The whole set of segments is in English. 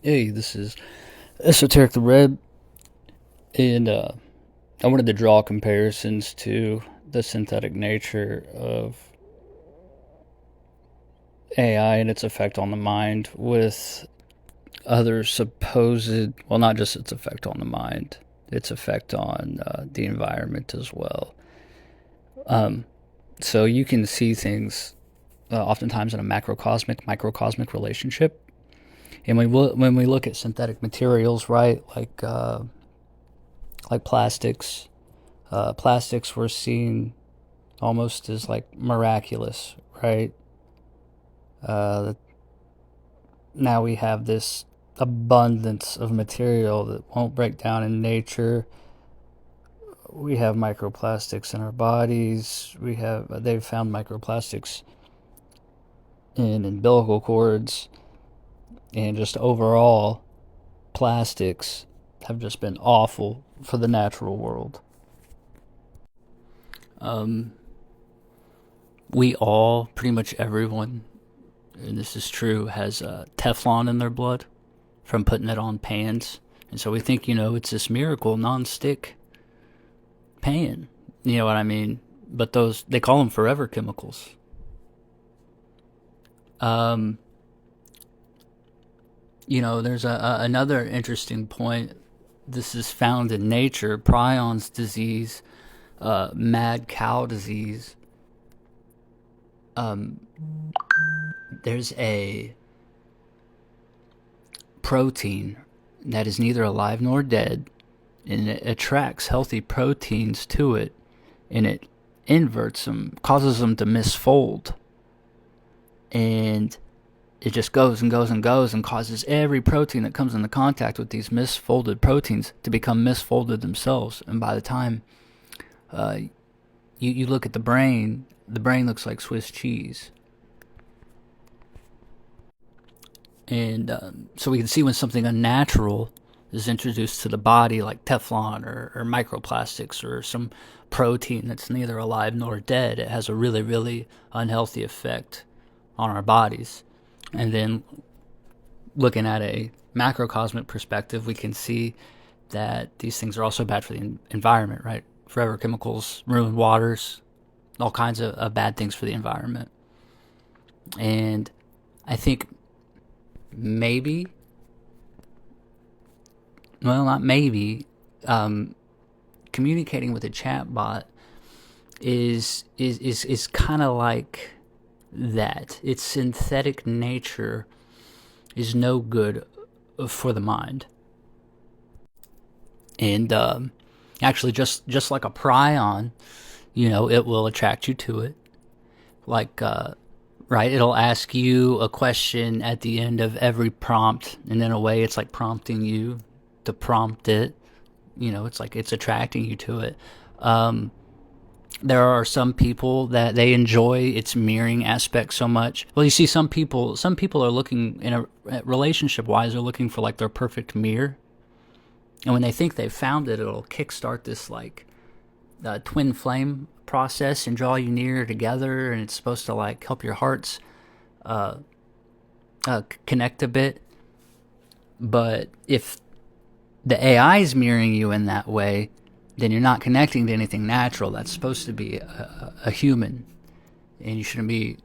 Hey, this is Esoteric the Red, and I wanted to draw comparisons to the synthetic nature of AI and its effect on the mind with other supposed, well, not just its effect on the mind, its effect on the environment as well. So you can see things oftentimes in a macrocosmic, microcosmic relationship. And when we look at synthetic materials, right, like plastics, plastics were seen almost as like miraculous, right? Uh, Now we have this abundance of material that won't break down in nature. We have microplastics in our bodies. They've found microplastics in umbilical cords, and just overall plastics have just been awful for the natural world. Um, we all, pretty much everyone, and this is true, has Teflon in their blood from putting it on pans. And so we think, it's this miracle non-stick pan. You know what I mean? But those, they call them forever chemicals. Um, there's another interesting point. This is found in nature. Prions disease, mad cow disease. Um, there's a protein that is neither alive nor dead, and it attracts healthy proteins to it, and it inverts them, causes them to misfold, and it just goes and goes and goes and causes every protein that comes into contact with these misfolded proteins to become misfolded themselves. And by the time uh, you look at the brain looks like Swiss cheese. And so we can see when something unnatural is introduced to the body, like Teflon or microplastics or some protein that's neither alive nor dead, it has a really, really unhealthy effect on our bodies. And then looking at a macrocosmic perspective, we can see that these things are also bad for the environment, right? Forever chemicals ruin waters, all kinds of bad things for the environment. And I think maybe, well, not maybe, communicating with a chatbot is kind of like that. Its synthetic nature is no good for the mind. And actually, just like a prion, it will attract you to it. Like, right, it'll ask you a question at the end of every prompt, and in a way, it's like prompting you to prompt it. It's like it's attracting you to it. There are some people that they enjoy its mirroring aspect so much. Well, you see, some people are looking in a relationship wise, they're looking for like their perfect mirror, and when they think they've found it, it'll kickstart this like twin flame process and draw you nearer together, and it's supposed to like help your hearts connect a bit. But if the AI is mirroring you in that way, then you're not connecting to anything natural. That's supposed to be a human, and you shouldn't be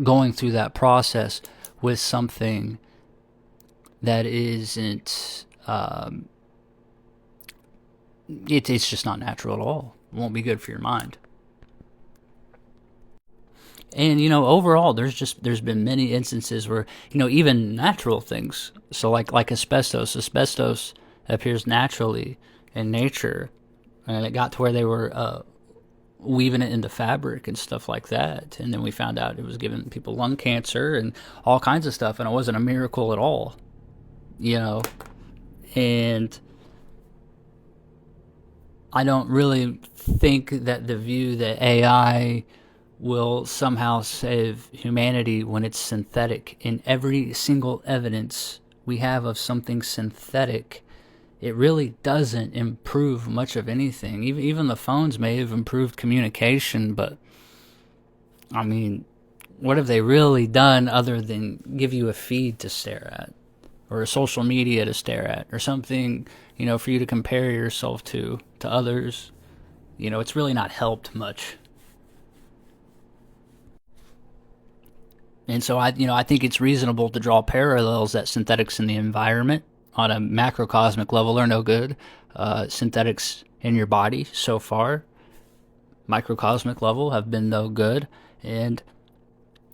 going through that process with something that isn't. It's just not natural at all. It won't be good for your mind. And overall, there's been many instances where even natural things. So like asbestos appears naturally in nature, and it got to where they were weaving it into fabric and stuff like that. And then we found out it was giving people lung cancer and all kinds of stuff, and it wasn't a miracle at all. You know, and I don't really think that the view that AI will somehow save humanity when it's synthetic. In every single evidence we have of something synthetic, it really doesn't improve much of anything. Even the phones may have improved communication, but I mean, what have they really done other than give you a feed to stare at? or a social media to stare at, or something, for you to compare yourself to others. It's really not helped much. And so I think it's reasonable to draw parallels that synthetics in the environment on a macrocosmic level are no good. Synthetics in your body so far, microcosmic level, have been no good. And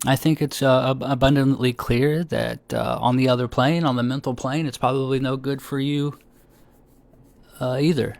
I think it's abundantly clear that on the other plane, on the mental plane, it's probably no good for you either.